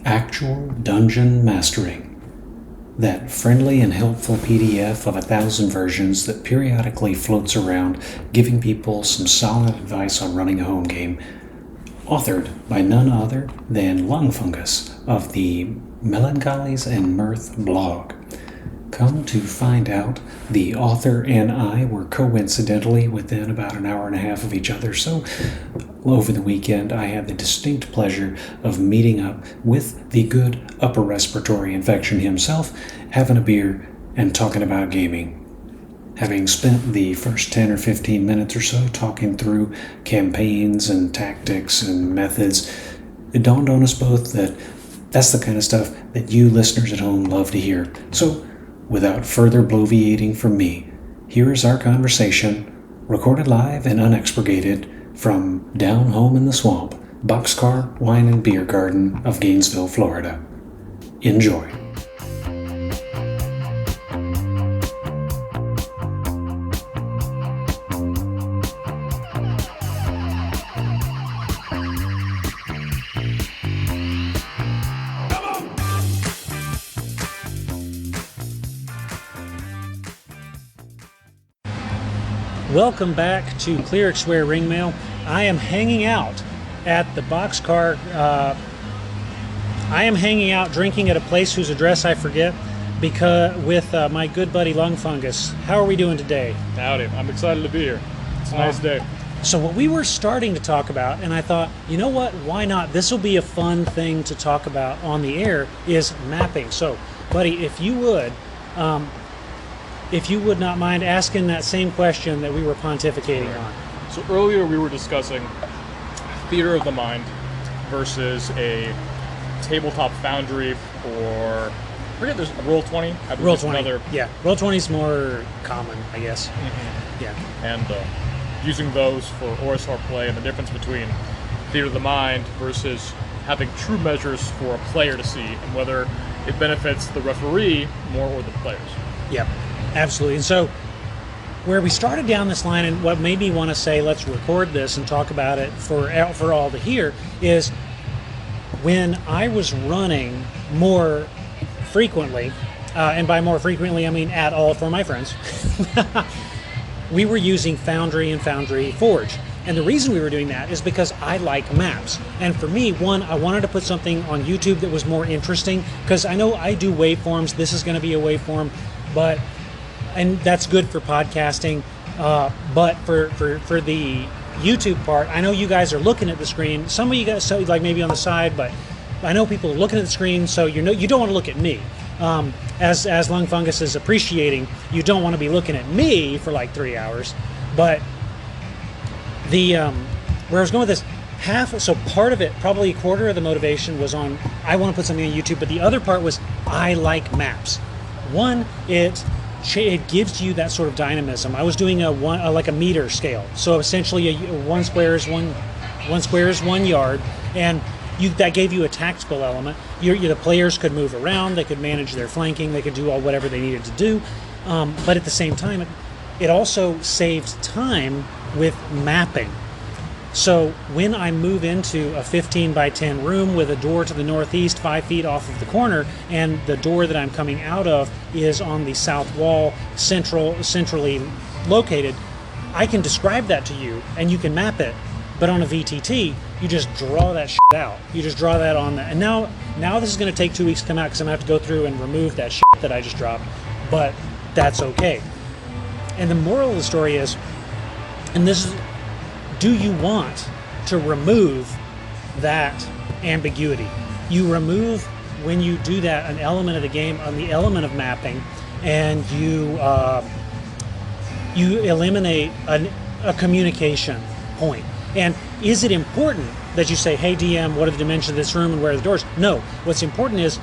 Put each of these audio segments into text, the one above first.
Actual Dungeon Mastering. That friendly and helpful PDF of 1,000 versions that periodically floats around, giving people some solid advice on running a home game. Authored by none other than Lungfungus of the Melancholies Mirth blog. Come to find out, the author and I were coincidentally within about an hour and a half of each other, so over the weekend I had the distinct pleasure of meeting up with the good upper respiratory infection himself, having a beer, and talking about gaming. Having spent the first 10 or 15 minutes or so talking through campaigns and tactics and methods, it dawned on us both that that's the kind of stuff that you listeners at home love to hear. So, without further bloviating from me, here is our conversation, recorded live and unexpurgated from down home in the swamp, Boxcar Wine and Beer Garden of Gainesville, Florida. Enjoy. Welcome back to Clericsware Ringmail. I am hanging out at the Boxcar. I am hanging out drinking at a place whose address I forget with my good buddy Lungfungus. How are we doing today? Howdy. I'm excited to be here. It's a nice day. So what we were starting to talk about, and I thought, you know what, why not? This will be a fun thing to talk about on the air, is mapping. So, buddy, if you would not mind asking that same question that we were pontificating on. So earlier we were discussing theater of the mind versus a tabletop foundry, or I forget, there's Roll20. Roll20, yeah. Roll20 is more common, I guess. Mm-hmm. Yeah. And using those for OSR play, and the difference between theater of the mind versus having true measures for a player to see, and whether it benefits the referee more or the players. Yep. Absolutely. And so where we started down this line, and what made me want to say let's record this and talk about it for all to hear, is when I was running more frequently, and by more frequently I mean at all for my friends, we were using Foundry and Foundry Forge. And the reason we were doing that is because I like maps. And for me, one, I wanted to put something on YouTube that was more interesting, because I know I do waveforms. This is going to be a waveform, and that's good for podcasting, but for the YouTube part, I know you guys are looking at the screen. Some of you guys, so like maybe on the side, but I know people are looking at the screen, so you don't want to look at me. As Lungfungus is appreciating, you don't want to be looking at me for like 3 hours. But the where I was going with this, so part of it, probably a quarter of the motivation was on, I want to put something on YouTube, but the other part was I like maps. One, it gives you that sort of dynamism. I was doing like a meter scale, so essentially one square is one yard, and that gave you a tactical element. The players could move around, they could manage their flanking, they could do whatever they needed to do, but at the same time, it also saved time with mapping. So when I move into a 15 by 10 room with a door to the northeast 5 feet off of the corner, and the door that I'm coming out of is on the south wall, centrally located, I can describe that to you and you can map it. But on a VTT, you just draw that shit out. You just draw that on that. And now this is going to take 2 weeks to come out, because I'm going to have to go through and remove that shit that I just dropped. But that's okay. And the moral of the story is, and this is, do you want to remove that ambiguity? You remove, when you do that, an element of the game, on the element of mapping, and you eliminate a communication point. And is it important that you say, hey DM, what are the dimensions of this room and where are the doors? No. What's important is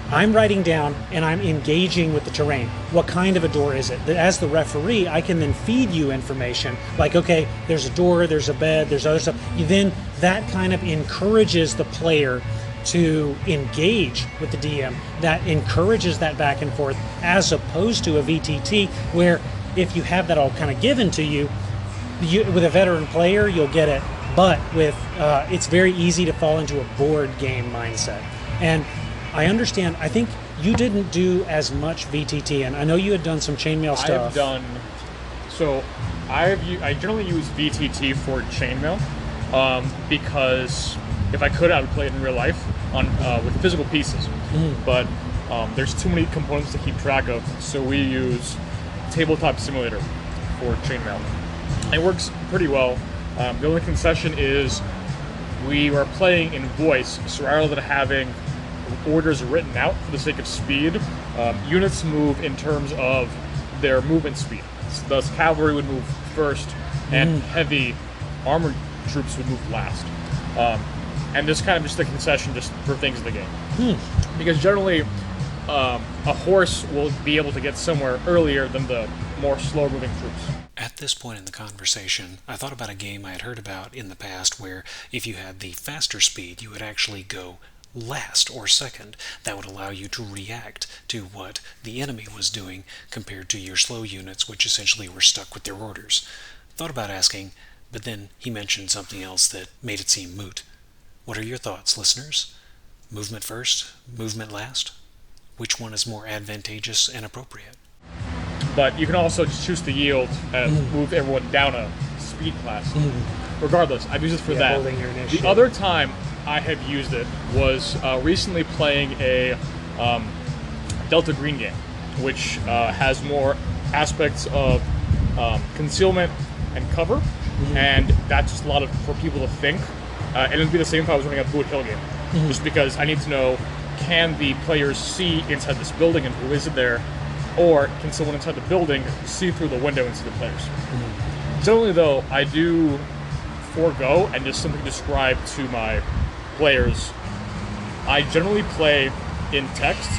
I'm writing down and I'm engaging with the terrain. What kind of a door is it? As the referee, I can then feed you information like, okay, there's a door, there's a bed, there's other stuff. Then that kind of encourages the player to engage with the DM. That encourages that back and forth, as opposed to a VTT where if you have that all kind of given to you, with a veteran player, you'll get it. But with it's very easy to fall into a board game mindset. And I understand. I think you didn't do as much VTT, and I know you had done some chainmail stuff. I've done. So, I generally use VTT for chainmail because if I could, I would play it in real life with physical pieces. But there's too many components to keep track of, so we use Tabletop Simulator for chainmail. It works pretty well. The only concession is we are playing in voice, so rather than having orders written out for the sake of speed, units move in terms of their movement speed. Thus, cavalry would move first, and heavy armored troops would move last. And this kind of just a concession just for things in the game. Because generally, a horse will be able to get somewhere earlier than the more slow-moving troops. At this point in the conversation, I thought about a game I had heard about in the past where if you had the faster speed, you would actually go last or second. That would allow you to react to what the enemy was doing compared to your slow units, which essentially were stuck with their orders. Thought about asking, but then he mentioned something else that made it seem moot. What are your thoughts, listeners? Movement first, movement last? Which one is more advantageous and appropriate? But you can also just choose to yield and move everyone down a speed class. Regardless, I've used it for that. Building your initiative. The other time I have used it was recently playing a Delta Green game, which has more aspects of concealment and cover, and that's just a lot for people to think. And it would be the same if I was running a Boot Hill game, just because I need to know, can the players see inside this building and who is it there, or can someone inside the building see through the window and see the players? Generally, though, I do forego and just simply describe to my players. I generally play in text,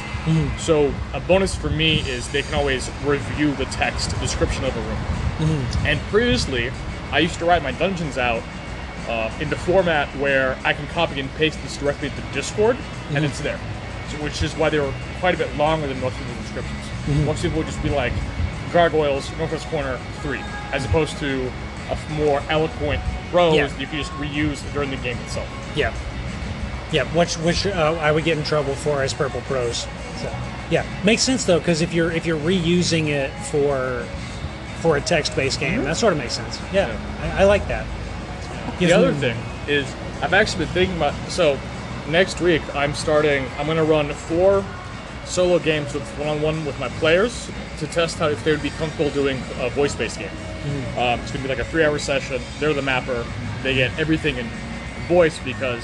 so a bonus for me is they can always review the text description of a room. And previously, I used to write my dungeons out in the format where I can copy and paste this directly to Discord, and it's there. So, which is why they were quite a bit longer than most people's descriptions. Most people would just be like, gargoyles, northwest corner, 3, as opposed to a more eloquent prose that you can just reuse during the game itself. Yeah, which I would get in trouble for as purple prose. So, yeah, makes sense though, because if you're reusing it for a text-based game, that sort of makes sense. Yeah. I like that. The other thing is, I've actually been thinking about, so next week I'm going to run 4 solo games with one-on-one with my players to test out if they would be comfortable doing a voice-based game. It's going to be like a 3-hour session. They're the mapper. They get everything in voice because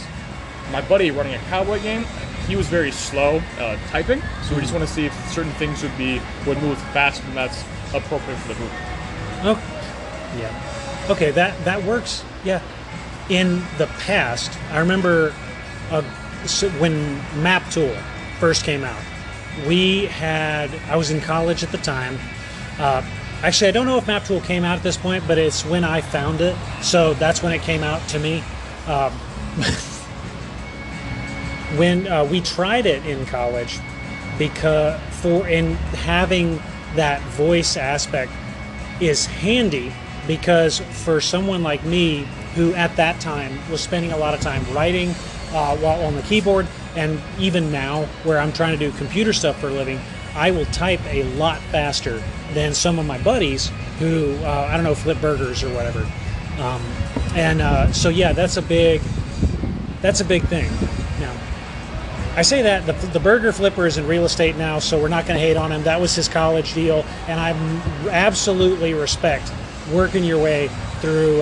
my buddy running a cowboy game, he was very slow typing, so we just want to see if certain things would move fast, and that's appropriate for the group. Okay. Yeah. Okay, that works. Yeah. In the past, I remember when Map Tool first came out, I was in college at the time. Actually, I don't know if Map Tool came out at this point, but it's when I found it, so that's when it came out to me. When we tried it in college, having that voice aspect is handy, because for someone like me who at that time was spending a lot of time writing while on the keyboard, and even now where I'm trying to do computer stuff for a living, I will type a lot faster than some of my buddies who I don't know, flip burgers or whatever. So yeah, that's a big thing. Now, I say that the burger flipper is in real estate now, so we're not going to hate on him. That was his college deal, and I absolutely respect working your way through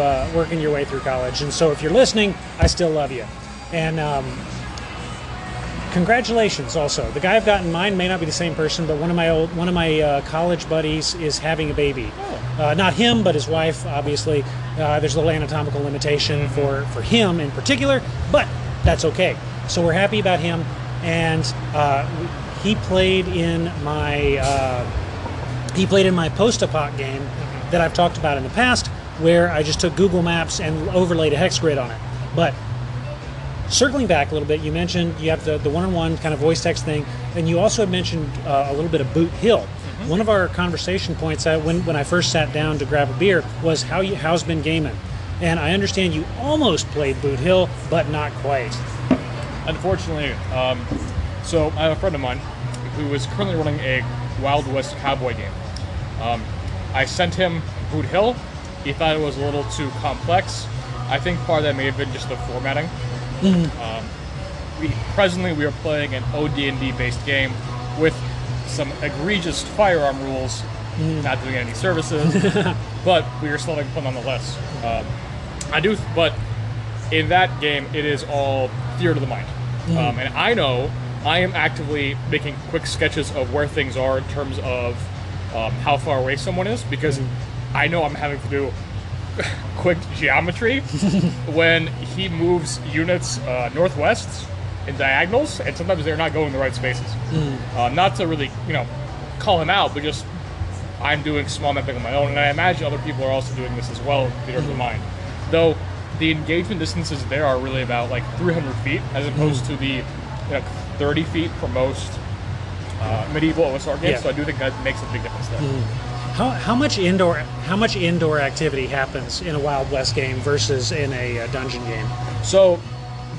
college. And so if you're listening, I still love you. And congratulations also. The guy I've got in mind may not be the same person, but one of my college buddies is having a baby. Not him, but his wife, obviously. There's a little anatomical limitation for him in particular, but that's okay. So we're happy about him, and he played in my post-apoc game that I've talked about in the past, where I just took Google Maps and overlaid a hex grid on it. But circling back a little bit, you mentioned you have the one-on-one kind of voice text thing, and you also had mentioned a little bit of Boot Hill. One of our conversation points when I first sat down to grab a beer was how's been Gamin? And I understand you almost played Boot Hill, but not quite. unfortunately, so I have a friend of mine who is currently running a Wild West cowboy game. I sent him Boot Hill. He thought it was a little too complex. I think part of that may have been just the formatting. Presently, we are playing an OD&D based game with some egregious firearm rules, not doing any services, but we are still having fun nonetheless. But in that game, it is all theater of the mind. And I know I am actively making quick sketches of where things are in terms of how far away someone is, because I know I'm having to do quick geometry when he moves units northwest in diagonals, and sometimes they're not going the right spaces. Not to really, call him out, but just I'm doing small mapping on my own, and I imagine other people are also doing this as well, theater of the mind. Though the engagement distances there are really about like 300 feet, as opposed to the 30 feet for most medieval OSR games. So I do think that makes a big difference there. How much indoor activity happens in a Wild West game versus in a dungeon game? So,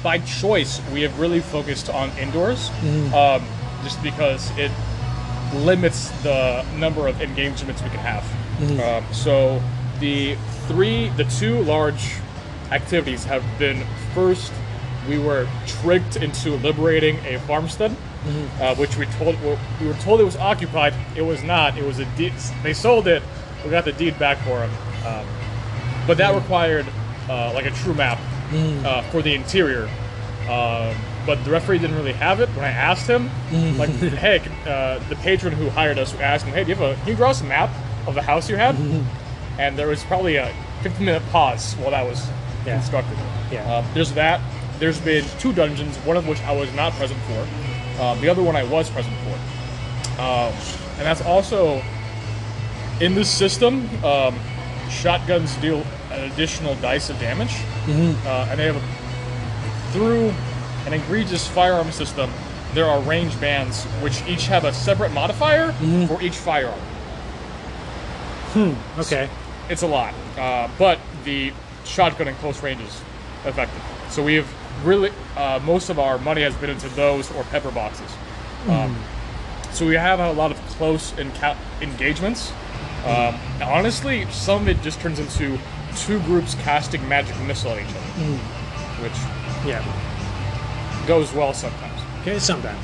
by choice, we have really focused on indoors, just because it limits the number of engagements we can have. So, the two large activities have been, first, we were tricked into liberating a farmstead, which we were told it was occupied. It was not. It was a deed. They sold it. We got the deed back for them, but that required like a true map for the interior. But the referee didn't really have it. When I asked him, like, hey, the patron who hired us, asked him, hey, can you draw us a map of the house you had? And there was probably a 15-minute pause while that was constructed. There's that. There's been 2 dungeons, one of which I was not present for. The other one I was present for. And that's also, in this system, shotguns deal an additional dice of damage. And they have, through an egregious firearm system, there are range bands which each have a separate modifier for each firearm. Okay. It's a lot. But the shotgun in close range is effective. So we have really, most of our money has been into those or pepper boxes. So we have a lot of close engagements. Honestly, some of it just turns into 2 groups casting magic missile at each other, which goes well sometimes. Okay, sometimes.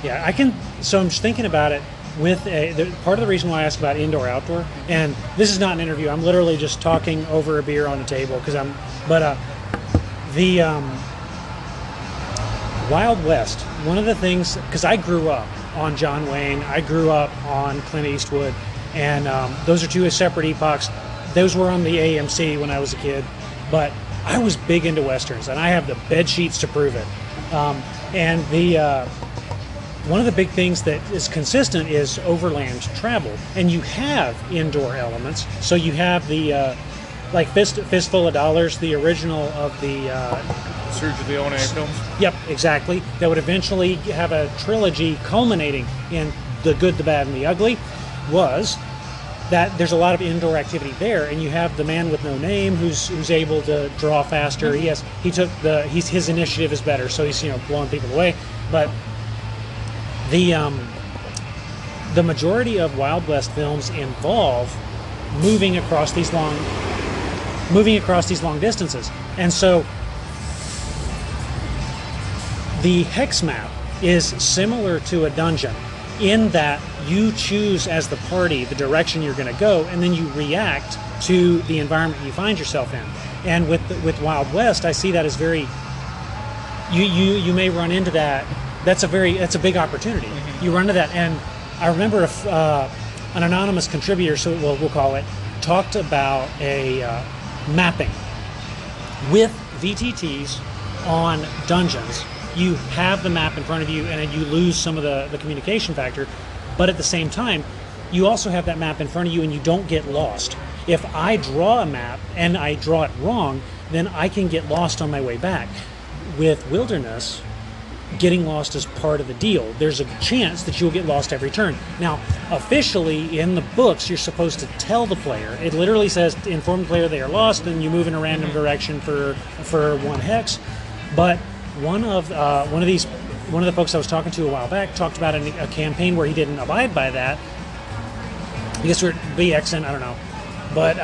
I can. So I'm just thinking about it. Part of the reason why I asked about indoor-outdoor, and this is not an interview. I'm literally just talking over a beer on a table the Wild West. One of the things, because I grew up on John Wayne, I grew up on Clint Eastwood, and those are 2 separate epochs. Those were on the AMC when I was a kid, but I was big into westerns, and I have the bed sheets to prove it. And one of the big things that is consistent is overland travel, and you have indoor elements. So you have the like Fistful of Dollars, the original of the Sergio Leone films. Yep, exactly. That would eventually have a trilogy culminating in The Good, the Bad, and the Ugly. Was that there's a lot of indoor activity there, and you have the man with no name who's able to draw faster. His initiative is better, so he's blowing people away. But the majority of Wild West films involve moving across these long distances, and so the Hex Map is similar to a dungeon in that you choose as the party the direction you're going to go, and then you react to the environment you find yourself in. And with Wild West, I see that as very. You may run into that. That's a big opportunity. You run into that, and I remember an anonymous contributor, so we'll call it, talked about a mapping with VTTs on dungeons. You have the map in front of you, and then you lose some of the communication factor. But at the same time, you also have that map in front of you, and you don't get lost. If I draw a map and I draw it wrong, then I can get lost on my way back. With Wilderness, getting lost is part of the deal. There's a chance that you'll get lost every turn. Now, officially, in the books, you're supposed to tell the player. It literally says, inform the player they are lost, and you move in a random direction for 1 hex. But one of the folks I was talking to a while back talked about a campaign where he didn't abide by that. I guess we're BXing, I don't know, but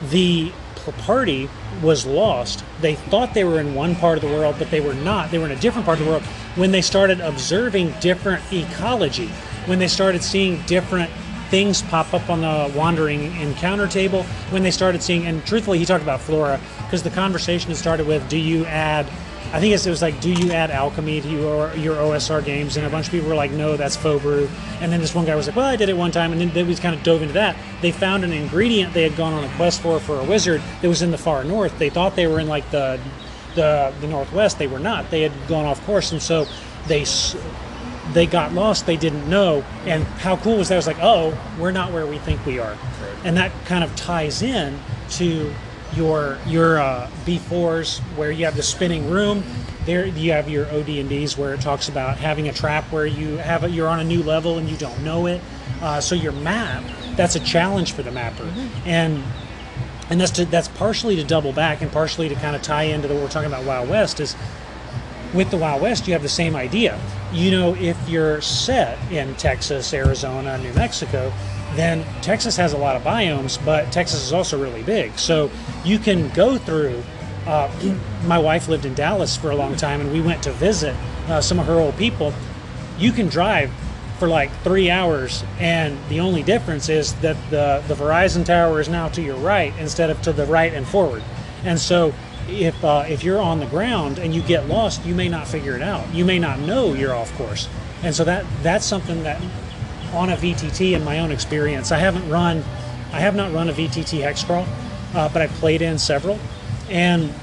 the party was lost. They thought they were in one part of the world, but they were not. They were in a different part of the world when they started observing different ecology, when they started seeing different things pop up on the wandering encounter table, when they started seeing, and truthfully he talked about flora, because the conversation had started with, do you add, I think it was like, do you add alchemy to your OSR games? And a bunch of people were like, no, that's faux brew. And then this one guy was like, well, I did it one time. And then we kind of dove into that. They found an ingredient they had gone on a quest for a wizard that was in the far north. They thought they were in like the northwest. They were not. They had gone off course. And so they got lost. They didn't know. And how cool was that? It was like, oh, we're not where we think we are. Right. And that kind of ties in to your B4s where you have the spinning room. There you have your OD&Ds where it talks about having a trap where you're on a new level and you don't know it. So your map, that's a challenge for the mapper. And that's partially to double back and partially to kind of tie into what we're talking about Wild West is with the Wild West you have the same idea. You know, if you're set in Texas, Arizona, New Mexico, then Texas has a lot of biomes, but Texas is also really big. So you can go through, my wife lived in Dallas for a long time, and we went to visit some of her old people. You can drive for like 3 hours, and the only difference is that the Verizon tower is now to your right instead of to the right and forward. And so if you're on the ground and you get lost, you may not figure it out. You may not know you're off course. And so that's something that on a VTT in my own experience, I have not run a VTT hex crawl, but I've played in several, and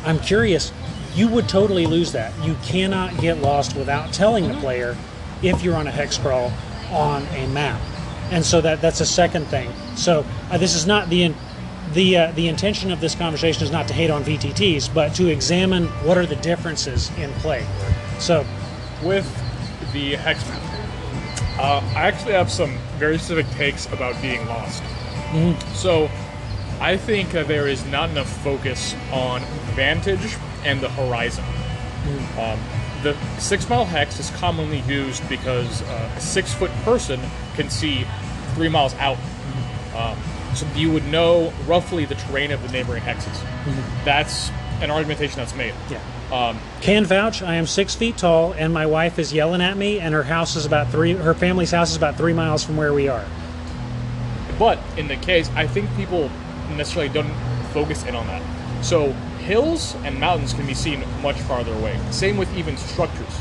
I'm curious, you would totally lose that. You cannot get lost without telling the player if you're on a hex crawl on a map. And so that's a second thing. So this is not the intention of this conversation is not to hate on VTTs, but to examine what are the differences in play. So with the hex map, I actually have some very specific takes about being lost. So I think there is not enough focus on vantage and the horizon. The 6 mile hex is commonly used because a 6-foot person can see 3 miles out. So you would know roughly the terrain of the neighboring hexes. That's an argumentation that's made. Yeah. Can vouch. I am 6 feet tall, and my wife is yelling at me, and her family's house is about 3 miles from where we are. But in the case, I think people necessarily don't focus in on that. So hills and mountains can be seen much farther away. Same with even structures.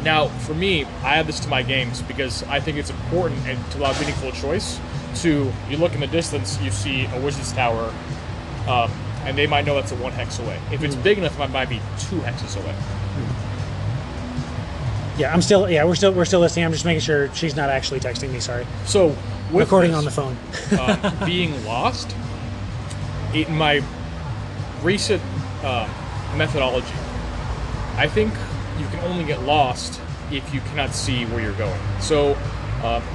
Now, for me, I add this to my games because I think it's important and to allow meaningful choice. You look in the distance, you see a wizard's tower, and they might know that's 1 hex away. If it's big enough, it might be 2 hexes away. Yeah, we're still listening. I'm just making sure she's not actually texting me. Sorry. So with recording this, on the phone. Being lost, in my recent methodology, I think you can only get lost if you cannot see where you're going. So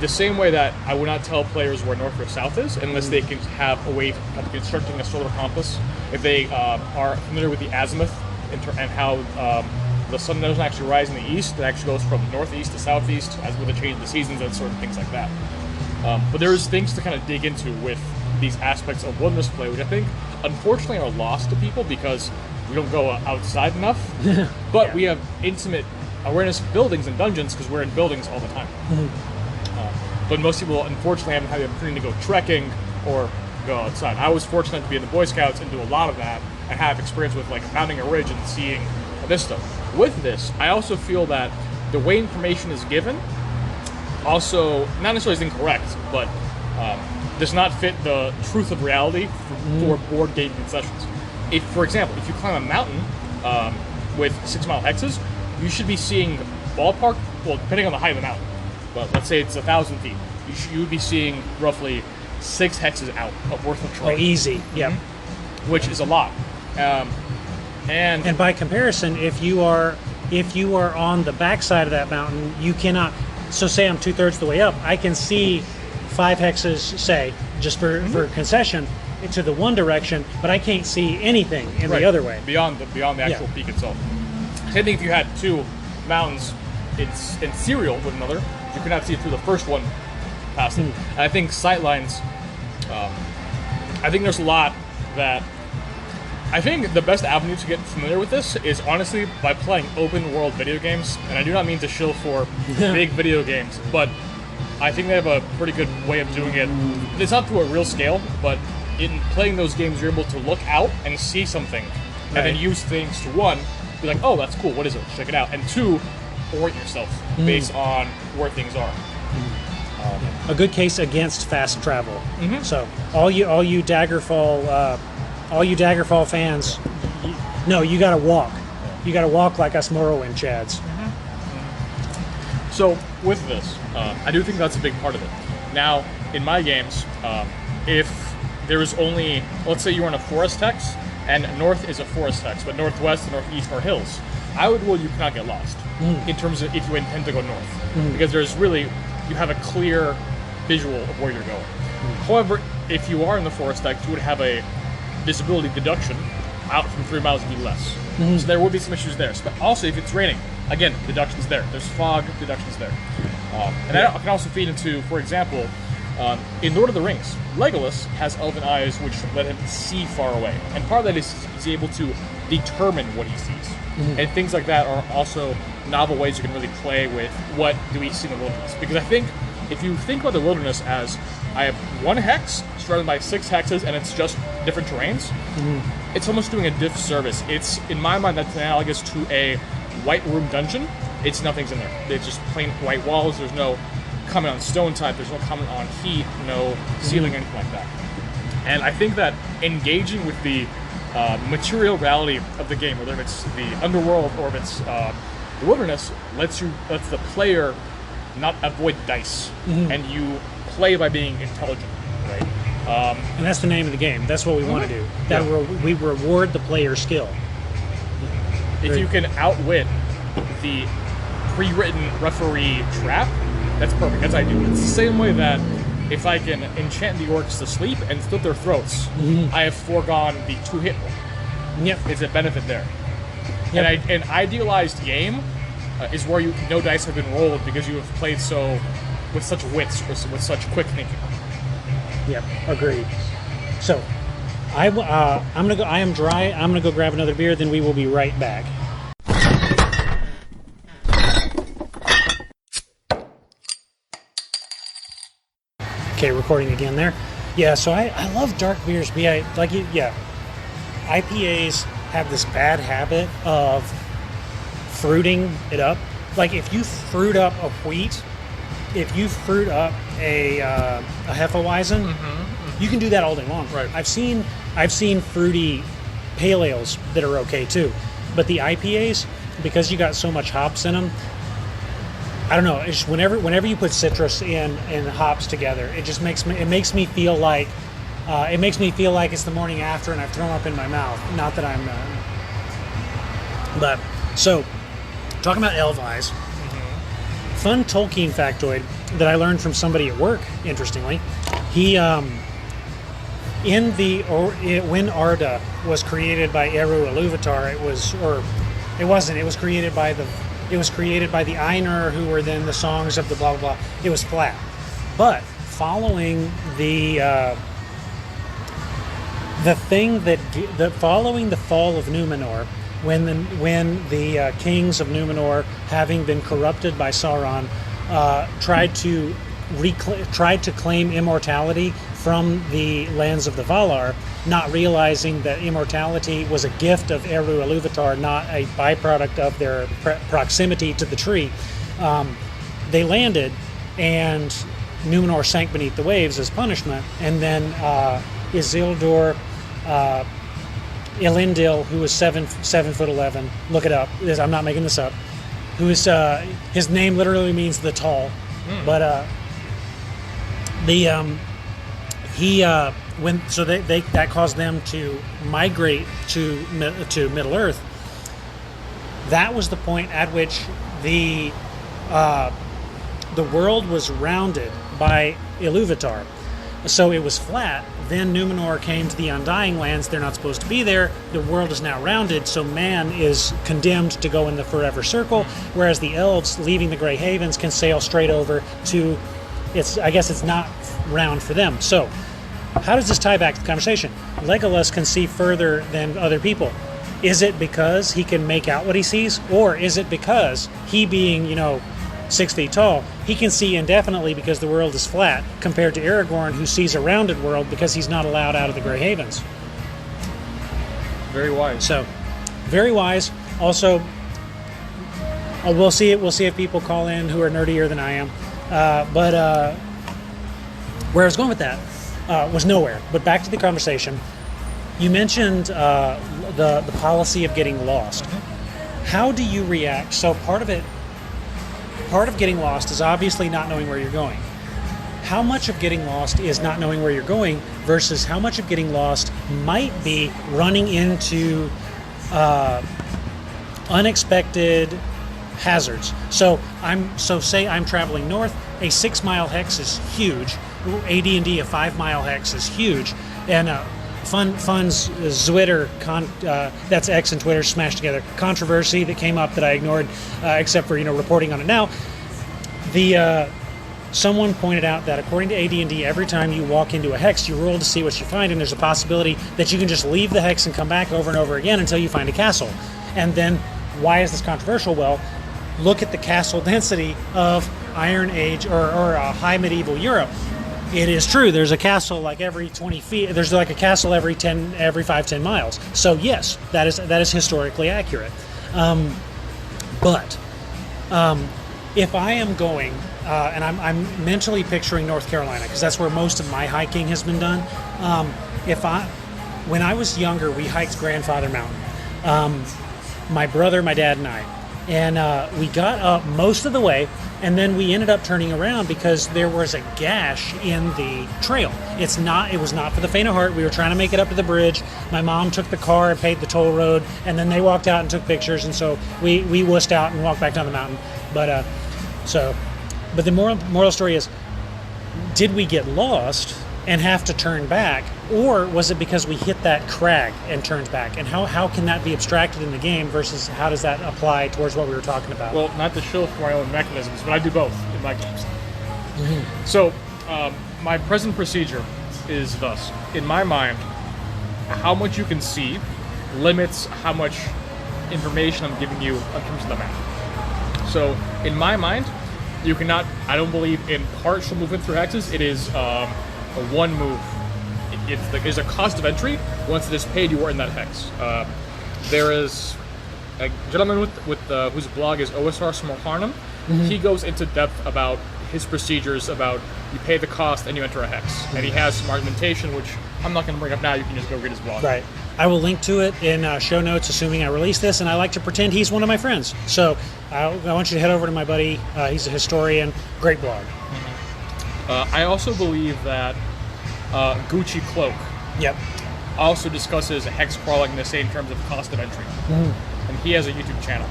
the same way that I would not tell players where north or south is unless they can have a way of constructing a solar compass. If they are familiar with the azimuth and how the sun doesn't actually rise in the east, it actually goes from northeast to southeast as with the change of the seasons and sort of things like that. But there's things to kind of dig into with these aspects of wilderness play, which I think unfortunately are lost to people because we don't go outside enough. But we have intimate awareness of buildings and dungeons because we're in buildings all the time. But most people, unfortunately, haven't had the opportunity to go trekking or go outside. I was fortunate to be in the Boy Scouts and do a lot of that and have experience with like mounting a ridge and seeing this stuff. With this, I also feel that the way information is given also, not necessarily is incorrect, but does not fit the truth of reality for board game concessions. If, for example, if you climb a mountain with 6 mile hexes, you should be seeing ballpark, well, depending on the height of the mountain, but let's say it's 1,000 feet, you would be seeing roughly 6 hexes out of worth of terrain. Oh, easy, yep. Which is a lot. And by comparison, if you are on the backside of that mountain, you cannot. So say I'm 2/3 the way up, I can see 5 hexes, say, just for concession, to the one direction, but I can't see anything in the other way. Beyond the actual peak itself. Same thing if you had two mountains in serial with another, you could not see through the first one past it. And I think sightlines, I think there's a lot that, I think the best avenue to get familiar with this is honestly by playing open world video games, and I do not mean to shill for big video games, but I think they have a pretty good way of doing it. It's not to a real scale, but in playing those games, you're able to look out and see something, and then use things to, one, be like, oh, that's cool, what is it? Check it out. And two, orient yourself based on where things are. A good case against fast travel. So all you Daggerfall fans, you got to walk. You got to walk like us Morrowind Chads. So with this, I do think that's a big part of it. Now, in my games, if there is only, let's say you're in a forest hex, and north is a forest hex, but northwest and northeast are hills, I would rule you cannot get lost in terms of if you intend to go north, because there's really, you have a clear visual of where you're going. However, if you are in the forest hex, you would have a visibility deduction out from 3 miles would be less. So there would be some issues there. But also, if it's raining, again, deduction's there. There's fog, deduction's there. And that can also feed into, for example, in Lord of the Rings, Legolas has elven eyes which let him see far away. And part of that is he's able to determine what he sees. And things like that are also novel ways you can really play with what do we see in the wilderness. Because I think if you think about the wilderness as I have one hex surrounded by 6 hexes and it's just different terrains, it's almost doing a disservice. It's, in my mind, that's analogous to a White Room dungeon. It's nothing's in there. It's just plain white walls. There's no comment on stone type. There's no comment on heat, no ceiling, anything like that. And I think that engaging with the material reality of the game, whether it's the underworld or if it's the wilderness, lets the player not avoid dice, and you play by being intelligent, right? And that's the name of the game. That's what we want to do. That we reward the player skill. If you can outwit the pre-written referee trap, that's perfect. That's ideal. It's the same way that if I can enchant the orcs to sleep and slit their throats, I have foregone the 2-hit one. Yep. It's a benefit there. Yep. And an idealized game is where no dice have been rolled because you have played with such wits, with such quick thinking. Yep, agreed. So, I'm gonna go. I am dry. I'm gonna go grab another beer. Then we will be right back. Okay, recording again there. Yeah, so I love dark beers. IPAs have this bad habit of fruiting it up. Like if you fruit up a wheat, if you fruit up a Hefeweizen, you can do that all day long. Right. I've seen fruity pale ales that are okay too, but the IPAs, because you got so much hops in them, I don't know. It's just whenever you put citrus and hops together, it just makes me feel like it's the morning after and I've thrown up in my mouth. Not that I'm, but so talking about elf eyes. Fun Tolkien factoid that I learned from somebody at work. Interestingly, he when Arda was created by Eru Ilúvatar, it was created by the Ainur, who were then the songs of the blah blah blah. It was flat, but following the fall of Númenor, when the kings of Númenor, having been corrupted by Sauron, tried to claim immortality from the lands of the Valar, not realizing that immortality was a gift of Eru Ilúvatar, not a byproduct of their proximity to the tree. They landed, and Númenor sank beneath the waves as punishment, and then Isildur, Elendil, who was 7'11", look it up. I'm not making this up. Who is his name literally means the tall, but that caused them to migrate to Middle Earth. That was the point at which the world was rounded by Ilúvatar. So it was flat. Then Numenor came to the Undying Lands. They're not supposed to be there. The world is now rounded, so man is condemned to go in the Forever Circle, whereas the elves, leaving the Grey Havens, can sail straight over to... I guess it's not round for them. So how does this tie back to the conversation? Legolas can see further than other people. Is it because he can make out what he sees? Or is it because he being, 6 feet tall, he can see indefinitely because the world is flat, compared to Aragorn, who sees a rounded world because he's not allowed out of the Grey Havens? Very wise. So, very wise. Also, we'll see if people call in who are nerdier than I am. But where I was going with that was nowhere. But back to the conversation. You mentioned the policy of getting lost. How do you react? So part of getting lost is obviously not knowing where you're going. How much of getting lost is not knowing where you're going versus how much of getting lost might be running into unexpected hazards? So say I'm traveling north. A 6-mile hex is huge. AD&D, a 5-mile hex is huge, and Fun's Zwitter, that's X and Twitter smashed together, controversy that came up that I ignored, except for reporting on it now. Someone pointed out that according to AD&D, every time you walk into a hex, you roll to see what you find, and there's a possibility that you can just leave the hex and come back over and over again until you find a castle. And then, why is this controversial? Well, look at the castle density of Iron Age or High Medieval Europe. It is true. There's a castle like every 20 feet. There's like a castle every 5-10 miles. So yes, that is historically accurate. But if I am going, and I'm mentally picturing North Carolina because that's where most of my hiking has been done. When I was younger, we hiked Grandfather Mountain. My brother, my dad, and I, and we got up most of the way. And then we ended up turning around because there was a gash in the trail. It was not for the faint of heart. We were trying to make it up to the bridge. My mom took the car and paid the toll road, and then they walked out and took pictures, and so we wussed out and walked back down the mountain. But the moral story is, did we get lost and have to turn back, or was it because we hit that crag and turned back? And how can that be abstracted in the game versus how does that apply towards what we were talking about? Well, not to show for my own mechanisms, but I do both in my games. Mm-hmm. So, my present procedure is thus. In my mind, how much you can see limits how much information I'm giving you in terms of the map. So, in my mind, you cannot, I don't believe in partial movement through hexes. It is a one move. There's a cost of entry. Once it is paid, you are in that hex. There is a gentleman whose blog is OSR Smolharnum. Mm-hmm. He goes into depth about his procedures about you pay the cost and you enter a hex. Mm-hmm. And he has some argumentation, which I'm not going to bring up now. You can just go read his blog. Right. I will link to it in show notes, assuming I release this, and I like to pretend he's one of my friends. So I want you to head over to my buddy. He's a historian. Great blog. Mm-hmm. I also believe that Gucci Cloak also discusses hex crawling in the same terms of cost of entry. Mm-hmm. And he has a YouTube channel.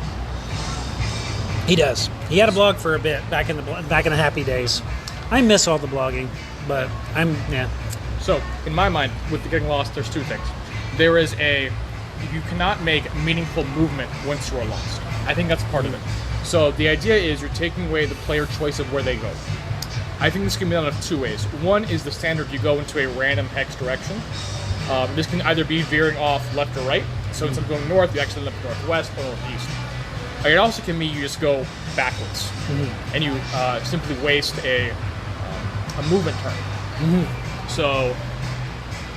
He does. He had a blog for a bit back in the happy days. I miss all the blogging, but So, in my mind, with the getting lost, there's two things. There is you cannot make meaningful movement once you are lost. I think that's part of it. So the idea is you're taking away the player choice of where they go. I think this can be done in two ways. One is the standard, you go into a random hex direction. This can either be veering off left or right. So instead of going north, you actually end up northwest or northeast. It also can mean you just go backwards, and you simply waste a movement turn. Mm-hmm. So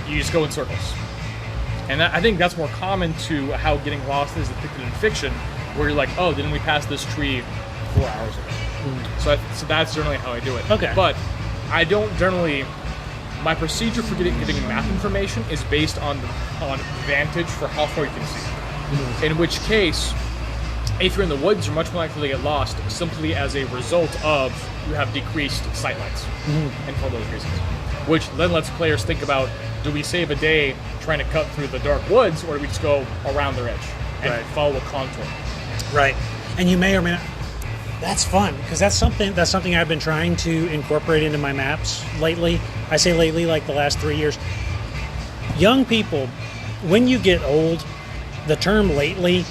you just go in circles. And I think that's more common to how getting lost is depicted in fiction, where you're like, oh, didn't we pass this tree 4 hours ago? So that's generally how I do it. Okay. But I don't generally... My procedure for getting map information is based on vantage for how far you can see. Mm-hmm. In which case, if you're in the woods, you're much more likely to get lost simply as a result of you have decreased sight lines. Mm-hmm. And for those reasons. Which then lets players think about, do we save a day trying to cut through the dark woods, or do we just go around their edge and follow a contour? Right. And you may or may not... That's fun because that's something I've been trying to incorporate into my maps lately. I say lately, like the last 3 years. Young people, when you get old, the term lately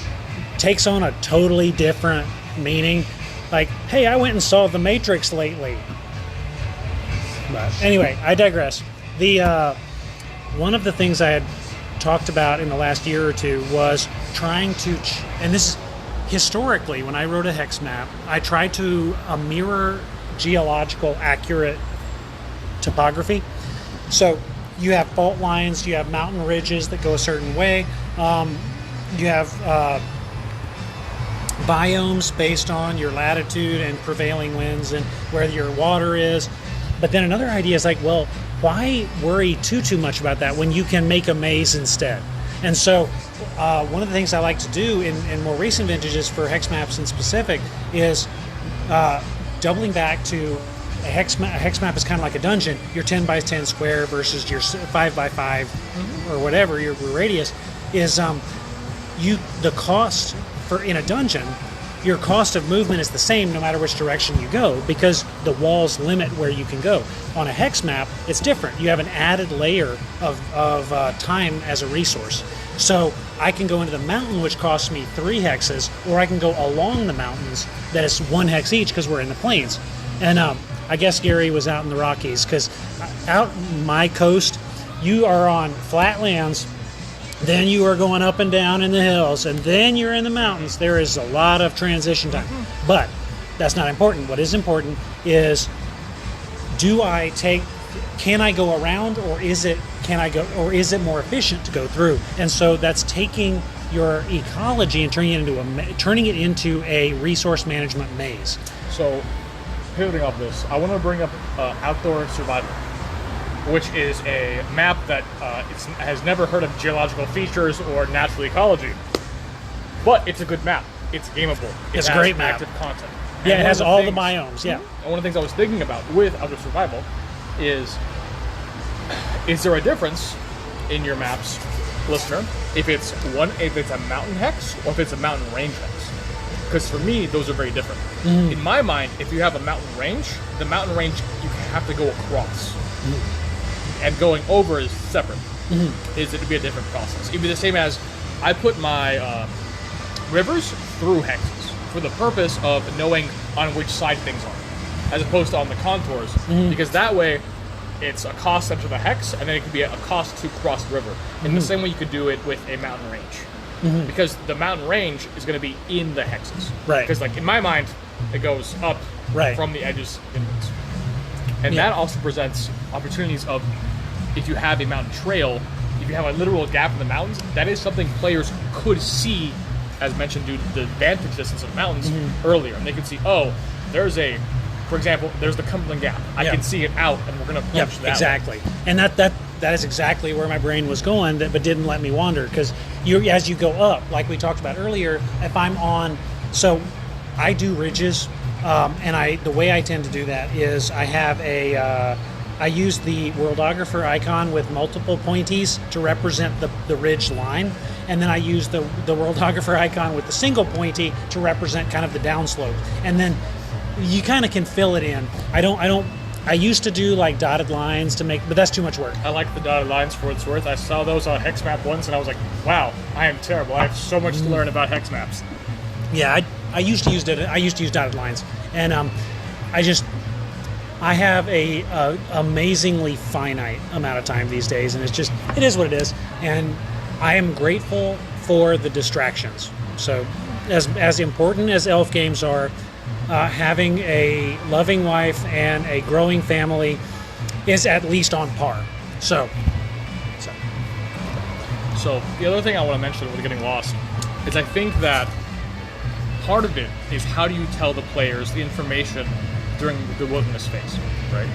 takes on a totally different meaning. Like, hey, I went and saw The Matrix lately. But anyway, I digress. The one of the things I had talked about in the last year or two was trying to, and this is historically, when I wrote a hex map, I tried to mirror geological accurate topography. So you have fault lines, you have mountain ridges that go a certain way, you have biomes based on your latitude and prevailing winds and where your water is. But then another idea is like, well, why worry too much about that when you can make a maze instead? And so one of the things I like to do in more recent vintages for hex maps in specific is doubling back to a hex map is kind of like a dungeon. Your 10 by 10 square versus your 5 by 5 or whatever your radius is. The cost for in a dungeon, your cost of movement is the same no matter which direction you go because the walls limit where you can go. On a hex map, it's different. You have an added layer of time as a resource. So I can go into the mountain, which costs me 3 hexes, or I can go along the mountains that is 1 hex each because we're in the plains. And I guess Gary was out in the Rockies because out my coast, you are on flat lands, then you are going up and down in the hills, and then you're in the mountains. There is a lot of transition time. But that's not important. What is important is, can I go around, or is it more efficient to go through? And so that's taking your ecology and turning it into a resource management maze. So, pivoting off this, I want to bring up Outdoor Survival, which is a map that has never heard of geological features or natural ecology. But it's a good map. It's gameable. It's a great map. Active content. Yeah, it has all the biomes, yeah. And one of the things I was thinking about with Outdoor Survival is there a difference in your maps, listener, if it's a mountain hex or if it's a mountain range hex? Because for me, those are very different. In my mind, if you have a mountain range, the mountain range you have to go across. And going over is separate. Is it to be a different process? It'd be the same as I put my rivers through hexes for the purpose of knowing on which side things are, as opposed to on the contours, because that way it's a cost to the hex, and then it could be a cost to cross the river. In the same way you could do it with a mountain range, because the mountain range is going to be in the hexes. Right. Because like in my mind, it goes up from the edges inwards, and that also presents opportunities of, if you have a mountain trail, if you have a literal gap in the mountains, that is something players could see, as mentioned, due to the vantage distance of mountains earlier. And they could see, for example, there's the Cumberland Gap. I can see it out, and we're going to approach that exactly. way. And that is exactly where my brain was going, but didn't let me wander. Because as you go up, like we talked about earlier, if I'm on, so I do ridges, and the way I tend to do that is I have I use the worldographer icon with multiple pointies to represent the ridge line, and then I use the worldographer icon with the single pointy to represent kind of the downslope, and then you kind of can fill it in. I used to do like dotted lines to make, but that's too much work. I like the dotted lines for what it's worth. I saw those on Hex Map once, and I was like, wow, I am terrible. I have so much to learn about Hex Maps. Yeah, I used to use dotted lines, and I have a amazingly finite amount of time these days, and it is what it is, and I am grateful for the distractions. So as important as elf games are, having a loving wife and a growing family is at least on par. So the other thing I want to mention with getting lost is I think that part of it is, how do you tell the players the information during the wilderness phase, right?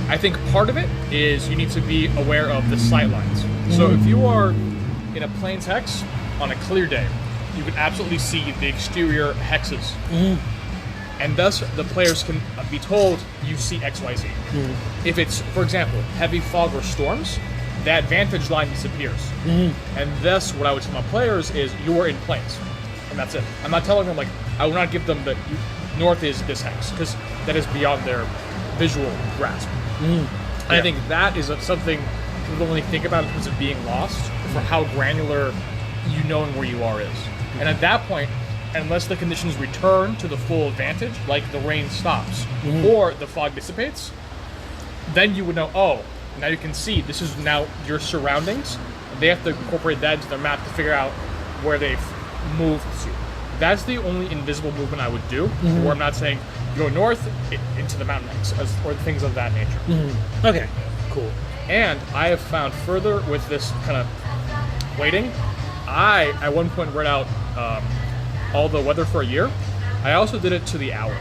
I think part of it is you need to be aware of the sight lines. So if you are in a plains hex on a clear day, you can absolutely see the exterior hexes. And thus the players can be told, you see XYZ. If it's, for example, heavy fog or storms, that vantage line disappears. And thus what I would tell my players is, you are in plains. And that's it. I'm not telling them, like, I will not give them north is this hex, because that is beyond their visual grasp. And I think that is something people only think about in terms of being lost, for how granular you knowing where you are is. And at that point, unless the conditions return to the full advantage, like the rain stops or the fog dissipates, then you would know, oh, now you can see this is now your surroundings. They have to incorporate that into their map to figure out where they've moved to. That's the only invisible movement I would do, where I'm not saying go north into the mountain X, or things of that nature. Okay, cool. And I have found further with this kind of waiting, I at one point read out all the weather for a year. I also did it to the hour,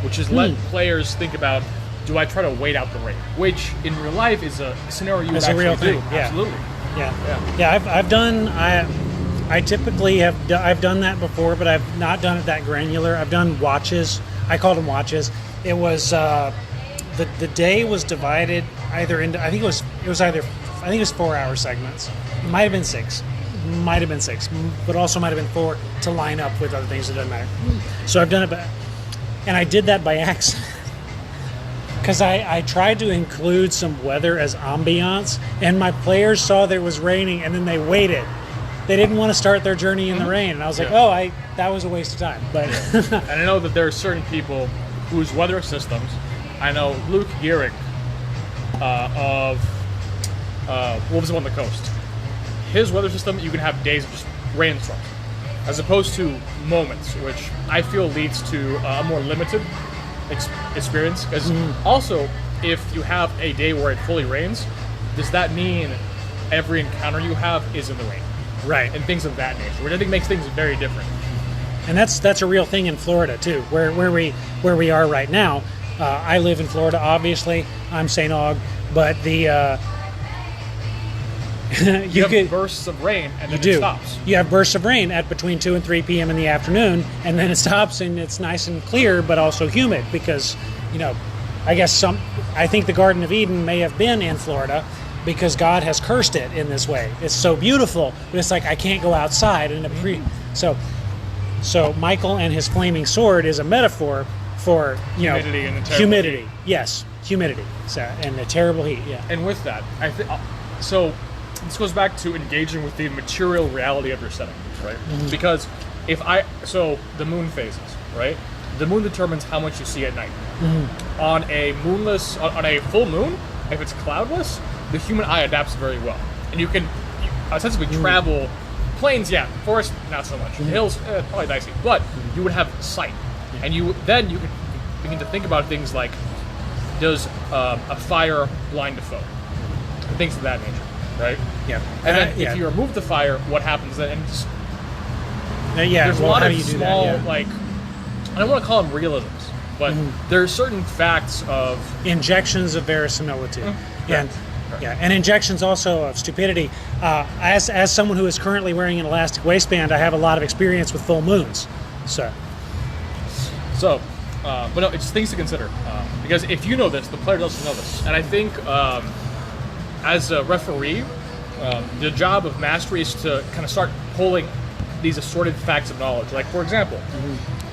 which is let players think about, do I try to wait out the rain? Which in real life is a scenario you would actually do. Yeah. Absolutely. Yeah. I've done. I typically have. I've done that before, but I've not done it that granular. I've done watches. I called them watches. It was the day was divided either into. I think it was 4 hour segments. It might have been six. But also might have been 4 to line up with other things. It doesn't matter. So I've done it, and I did that by accident. Because I tried to include some weather as ambiance, and my players saw that it was raining, and then they waited. They didn't want to start their journey in the rain, and I was like, that was a waste of time. But and I know that there are certain people whose weather systems, I know Luke Gehrig of Wolves on the Coast, his weather system, you can have days of just rainstorms, as opposed to moments, which I feel leads to a more limited experience. Because also, if you have a day where it fully rains, does that mean every encounter you have is in the rain? Right. And things of that nature, which I think makes things very different. And that's a real thing in Florida too, where we are right now. I live in Florida, obviously. I'm St. Aug, but the you have bursts of rain, and then it stops. You have bursts of rain at between 2 and 3 p.m. in the afternoon, and then it stops, and it's nice and clear, but also humid because, I think the Garden of Eden may have been in Florida because God has cursed it in this way. It's so beautiful, but it's like I can't go outside, and so Michael and his flaming sword is a metaphor for humidity and the terrible humidity. heat. Yes, humidity. So, and the terrible heat. Yeah. And with that, so. This goes back to engaging with the material reality of your setting, right? Because the moon phases, right? The moon determines how much you see at night. On a full moon, if it's cloudless, the human eye adapts very well, and you can ostensibly travel. Plains, forest, not so much. Hills, probably dicey, but you would have sight, and you could begin to think about things like, does a fire blind a foe, and things of that nature. Right? Yeah. And then if you remove the fire, what happens then? And just, there's a lot of I small, don't want to call them realisms, but there are certain facts of injections of verisimilitude. And injections also of stupidity. As someone who is currently wearing an elastic waistband, I have a lot of experience with full moons. But no, it's things to consider. Because if you know this, the player doesn't know this. And I think as a referee, the job of mastery is to kind of start pulling these assorted facts of knowledge. Like, for example,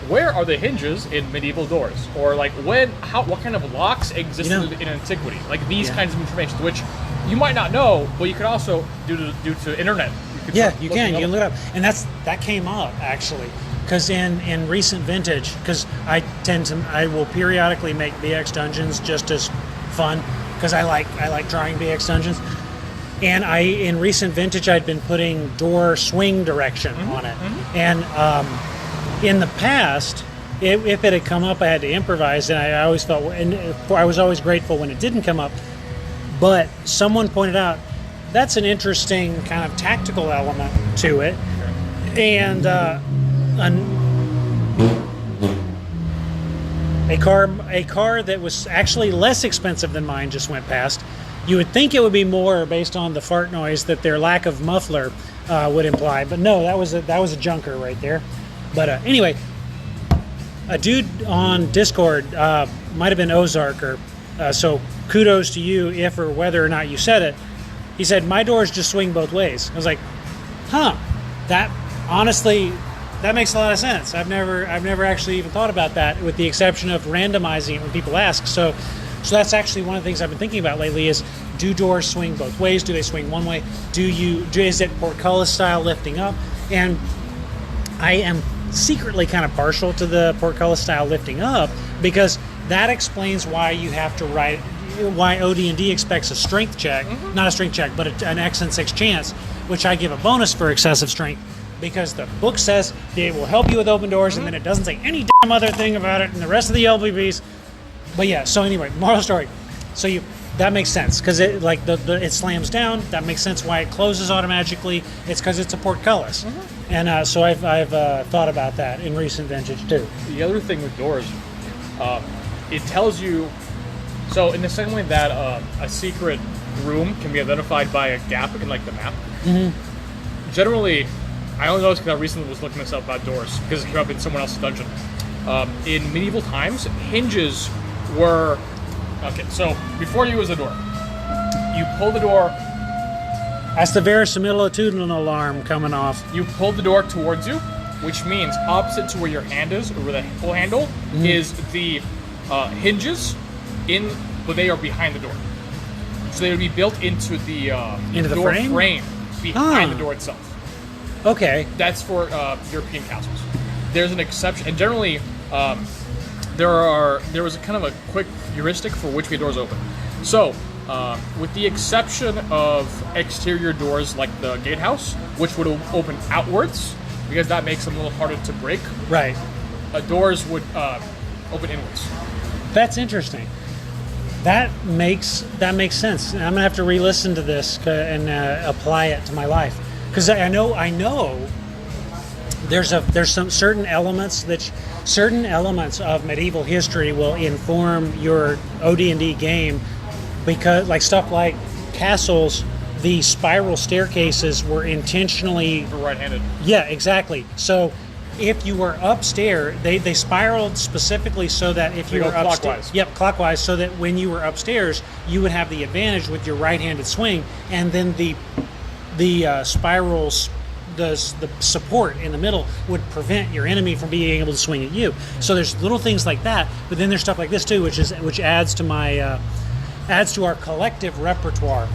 where are the hinges in medieval doors? Or like what kind of locks existed in antiquity? Like these kinds of information, which you might not know, but you could also due to internet. You can look it up, and that came up actually. Because in recent vintage, because I will periodically make BX dungeons just as fun. Because I like drawing BX dungeons, and in recent vintage I'd been putting door swing direction on it, and in the past, if it had come up, I had to improvise, and I always felt, and I was always grateful when it didn't come up. But someone pointed out that's an interesting kind of tactical element to it, and a car that was actually less expensive than mine just went past. You would think it would be more based on the fart noise that their lack of muffler would imply, but no, that was a junker right there. But anyway, a dude on Discord, might have been Ozark, so kudos to you if or whether or not you said it. He said, my doors just swing both ways. I was like, that honestly, that makes a lot of sense. I've never actually even thought about that, with the exception of randomizing it when people ask. So that's actually one of the things I've been thinking about lately is, do doors swing both ways? Do they swing one way? Is it portcullis style lifting up? And I am secretly kind of partial to the portcullis style lifting up, because that explains why you have to write, why OD&D expects a strength check, not a strength check, but an X and 6 chance, which I give a bonus for excessive strength, because the book says it will help you with open doors, and then it doesn't say any damn other thing about it in the rest of the LBBs. But yeah, so anyway, moral story. So that makes sense, because it like it slams down. That makes sense why it closes automatically. It's because it's a portcullis. And so I've thought about that in recent vintage too. The other thing with doors, it tells you, so in the same way that a secret room can be identified by a gap in like the map, generally, I only noticed because I recently was looking this up about doors, because it came up in someone else's dungeon. In medieval times, hinges were, okay, so before you was a door, you pull the door. That's the verisimilitudinal alarm coming off. You pull the door towards you, which means opposite to where your hand is, or where the pull handle is, the hinges but they are behind the door. So they would be built into the door frame behind the door itself. Okay. That's for European castles. There's an exception, and generally there was a kind of a quick heuristic for which way doors open. So, with the exception of exterior doors like the gatehouse, which would open outwards, because that makes them a little harder to break. Right. Doors would open inwards. That's interesting. That makes sense. I'm gonna have to re-listen to this and apply it to my life, because I know there's some certain elements of medieval history will inform your OD&D game, because like stuff like castles, the spiral staircases were intentionally For right-handed. Yeah, exactly. So if you were upstairs, they spiraled specifically so that if you were upstairs, clockwise. Yep, clockwise, so that when you were upstairs, you would have the advantage with your right-handed swing, and then the spirals, the support in the middle would prevent your enemy from being able to swing at you. So there's little things like that, but then there's stuff like this too, which adds to my adds to our collective repertoire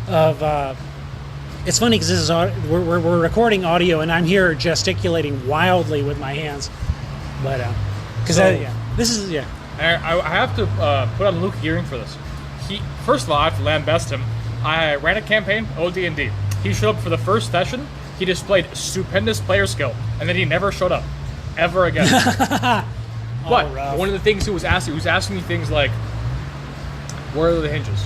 of. It's funny because this is we're recording audio, and I'm here gesticulating wildly with my hands, but because this is I have to put on Luke Gearing for this. First of all, I have to lambast him. I ran a campaign, OD&D. He showed up for the first session. He displayed stupendous player skill, and then he never showed up, ever again. But one of the things he was asking me things like, where are the hinges?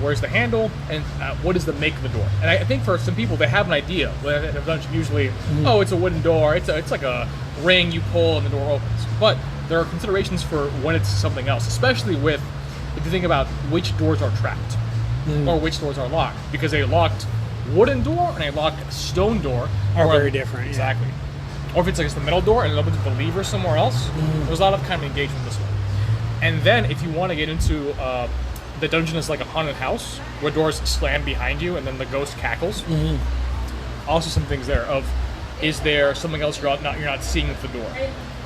Where's the handle? And what is the make of the door? And I think for some people, they have an idea. When in a dungeon, usually, oh, it's a wooden door. It's like a ring you pull and the door opens. But there are considerations for when it's something else, especially if you think about which doors are trapped or which doors are locked, because a locked wooden door and a locked stone door are very different. Exactly. Or if it's like the metal door and it opens with a lever somewhere else, there's a lot of kind of engagement this way. And then if you want to get into the dungeon is like a haunted house where doors slam behind you and then the ghost cackles. Also some things there of, is there something else you're not seeing with the door?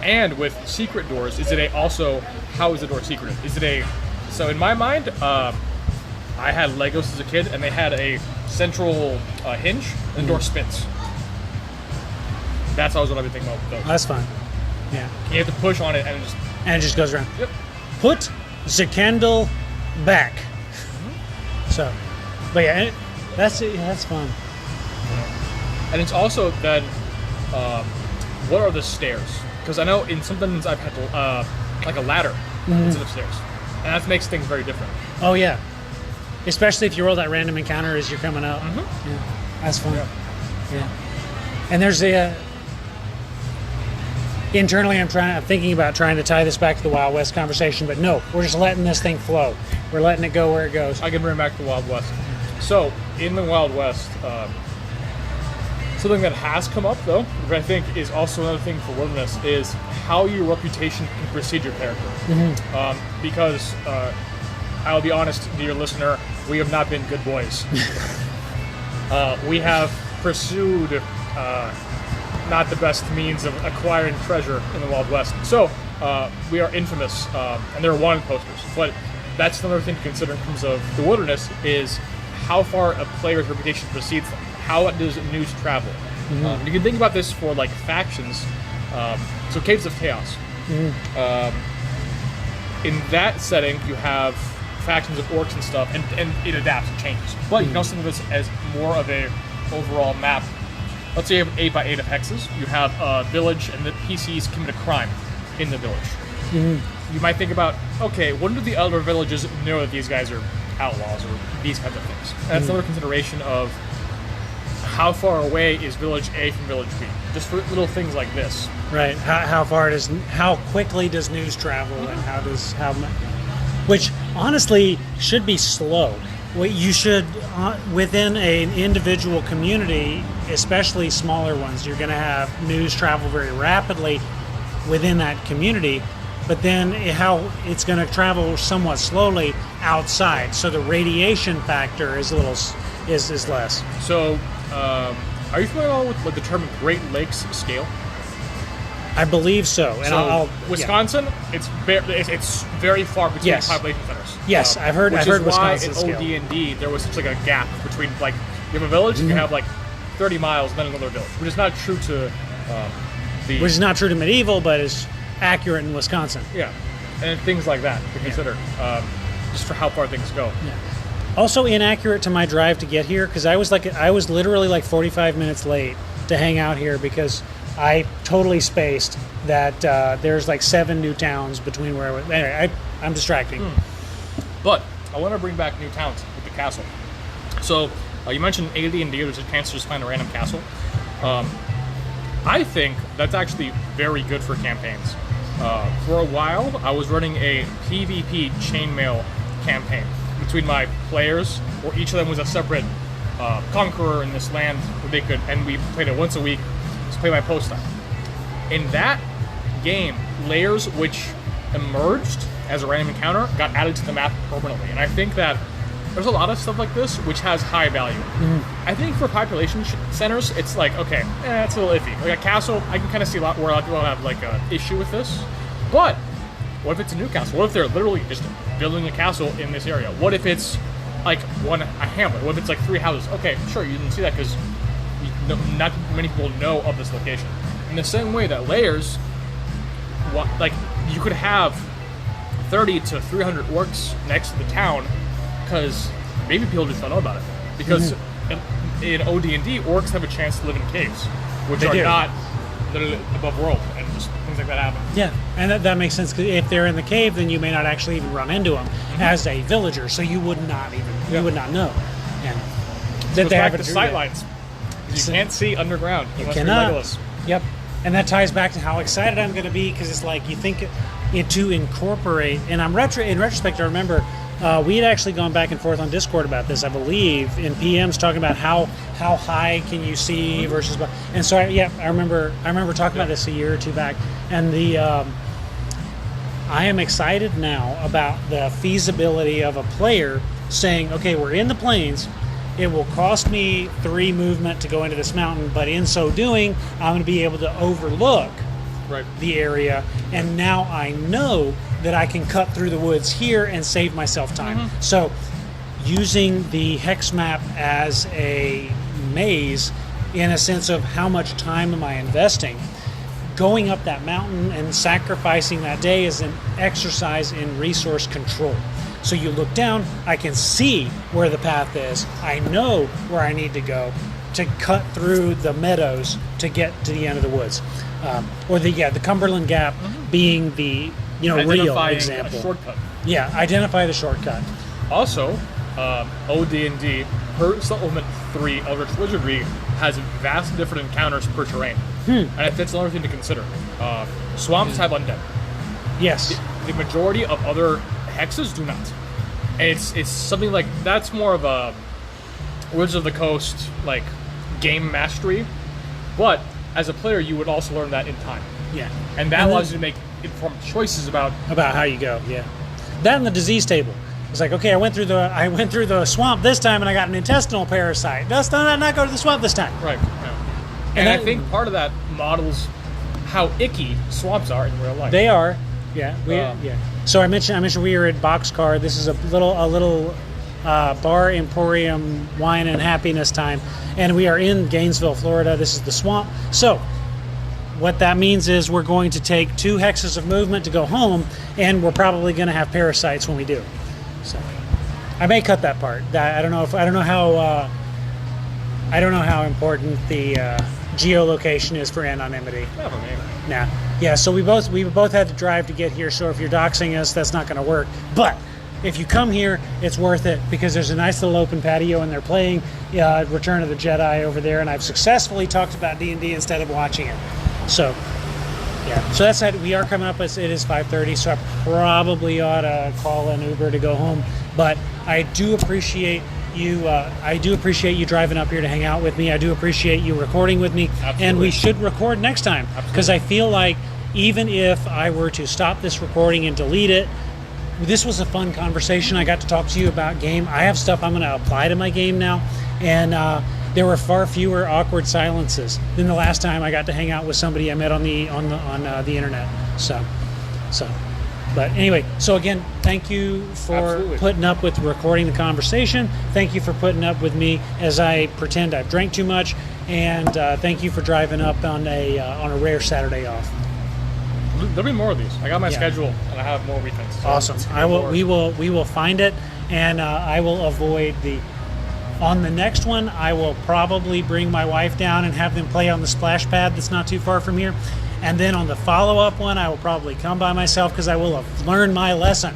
And with secret doors, how is the door secretive? So in my mind, I had Legos as a kid, and they had a central hinge, and the door spins. That's always what I've been thinking about with those. That's fun. Yeah. You have to push on it, and it just goes around. Yep. Put the candle back. So, but yeah, that's fun. And it's also then, what are the stairs? Because I know in some dungeons I've had to, like a ladder instead of stairs, and that makes things very different. Oh yeah, especially if you roll that random encounter as you're coming out. Yeah, that's fun. Yeah. And there's internally, I'm thinking about trying to tie this back to the Wild West conversation, but no, we're just letting this thing flow. We're letting it go where it goes. I can bring it back to the Wild West. So, in the Wild West, something that has come up, though, which I think is also another thing for Wilderness, is how your reputation can precede your character. Because, I'll be honest, dear listener, we have not been good boys. We have pursued not the best means of acquiring treasure in the Wild West. So we are infamous, and there are wanted posters. But that's another thing to consider in terms of the wilderness is how far a player's reputation precedes them. How does news travel? You can think about this for like factions. So Caves of Chaos. In that setting, you have factions of orcs and stuff, and it adapts and changes. But you can also think of this as more of a overall map. Let's say you have 8 by 8 of hexes. You have a village, and the PCs commit a crime in the village. You might think about, okay, when do the other villages know that these guys are outlaws or these kinds of things? And that's another consideration of how far away is village A from village B. Just for little things like this. Right. How quickly does news travel, and which honestly should be slow. What you should within an individual community, especially smaller ones, you're going to have news travel very rapidly within that community, but then how it's going to travel somewhat slowly outside. So the radiation factor is is less. So, are you familiar with the term Great Lakes scale? I believe so. And So Wisconsin, it's very far between Yes. population centers. Yes, I've heard Wisconsin Which is why scale. in OD&D there was such like a gap between, like, you have a village and you have like 30 miles and then another village, which is not true to the... Which is not true to medieval, but is accurate in Wisconsin. Yeah, and things like that to consider, just for how far things go. Yeah. Also inaccurate to my drive to get here, because I was literally like 45 minutes late to hang out here because I totally spaced that there's like 7 new towns between where I was. Anyway, I'm distracting. But I want to bring back new towns with the castle. So you mentioned AD&D, there's a chance to just find a random castle. I think that's actually very good for campaigns. For a while, I was running a PvP chainmail campaign between my players, where each of them was a separate conqueror in this land where they could, and we played it once a week. Just play by post time. In that game, Lairs, which emerged as a random encounter, got added to the map permanently. And I think that there's a lot of stuff like this which has high value. I think for population centers, it's like, okay, it's a little iffy. Like a castle, I can kind of see a lot where a lot of people have like an issue with this. But what if it's a new castle? What if they're literally just building a castle in this area? What if it's like a hamlet? What if it's like 3 houses? Okay, sure, you didn't see that because not many people know of this location. In the same way that Lairs, like, you could have 30 to 300 orcs next to the town, because maybe people just don't know about it. Because in OD&D, orcs have a chance to live in caves, which They are do. not literally above world, and just things like that happen. Yeah, and that makes sense, 'cause if they're in the cave, then you may not actually even run into them as a villager, so you would not know. And So that they back have to a sightlines. You can't see underground. You unless you're cannot. Legolas. Yep. And that ties back to how excited I'm going to be, because it's like you think to incorporate, and in retrospect, I remember we had actually gone back and forth on Discord about this, I believe, in PMs talking about how high can you see versus, and so I remember talking about this a year or two back, and I am excited now about the feasibility of a player saying, okay, we're in the plains. It will cost me 3 movement to go into this mountain, but in so doing, I'm going to be able to overlook the area, and now I know that I can cut through the woods here and save myself time. So, using the hex map as a maze, in a sense of how much time am I investing, going up that mountain and sacrificing that day is an exercise in resource control. So you look down, I can see where the path is. I know where I need to go to cut through the meadows to get to the end of the woods. Or the Cumberland Gap being the real Identifying example. a shortcut. Yeah, identify the shortcut. Also, OD&D, per Supplement 3 Eldritch Wizardry, has vastly different encounters per terrain. And that's another thing to consider. Swamps have undead. Yes. The majority of other hexes do not. And it's something like, that's more of a Wizards of the Coast, like, game mastery. But as a player, you would also learn that in time. Yeah. And that allows you to make informed choices about how you go. Yeah. That and the disease table. It's like, okay, I went through the swamp this time and I got an intestinal parasite. Let's not go to the swamp this time. Right. Yeah. And I think part of that models how icky swamps are in real life. They are. Yeah. Yeah. So I mentioned we were at Boxcar. This is a little bar emporium, wine and happiness time, and we are in Gainesville, Florida. This is the swamp. So what that means is we're going to take 2 hexes of movement to go home, and we're probably going to have parasites when we do. So I may cut that part. I don't know how important the geolocation is for anonymity. Not for me. Nah. Yeah. So we both had to drive to get here. So if you're doxing us, that's not going to work. But if you come here, it's worth it because there's a nice little open patio, and they're playing Return of the Jedi over there. And I've successfully talked about D&D instead of watching it. So, yeah. So that's it. We are coming up. It is 5:30, so I probably ought to call an Uber to go home. But I do appreciate you. I do appreciate you driving up here to hang out with me. I do appreciate you recording with me. Absolutely. And we should record next time because I feel like even if I were to stop this recording and delete it, this was a fun conversation. I got to talk to you about game. I have stuff I'm going to apply to my game now, and there were far fewer awkward silences than the last time I got to hang out with somebody I met on the internet. So, but anyway, so again, thank you for Absolutely. putting up with recording the conversation. Thank you for putting up with me as I pretend I've drank too much, and thank you for driving up on a rare Saturday off. There'll be more of these. I got my Yeah. schedule, and I have more weekends. So Awesome. it's gonna be more. We will find it, and I will avoid the. On the next one, I will probably bring my wife down and have them play on the splash pad that's not too far from here. And then on the follow-up one, I will probably come by myself because I will have learned my lesson.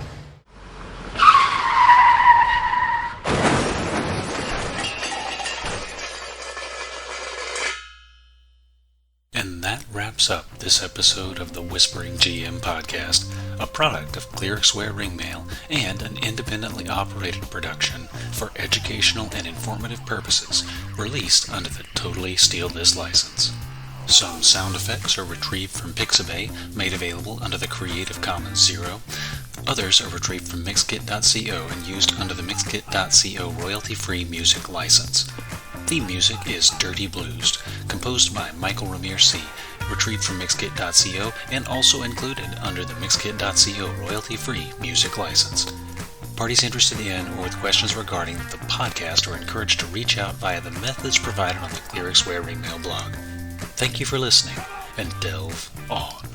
And that wraps up this episode of the Whispering GM podcast, a product of Clericware Ringmail and an independently operated production for educational and informative purposes, released under the Totally Steal This license. Some sound effects are retrieved from Pixabay, made available under the Creative Commons 0. Others are retrieved from Mixkit.co and used under the Mixkit.co royalty-free music license. Theme music is Dirty Blues, composed by Michael Ramir C., retrieved from Mixkit.co and also included under the Mixkit.co royalty-free music license. Parties interested in or with questions regarding the podcast are encouraged to reach out via the methods provided on the Clericware Ringmail blog. Thank you for listening, and delve on.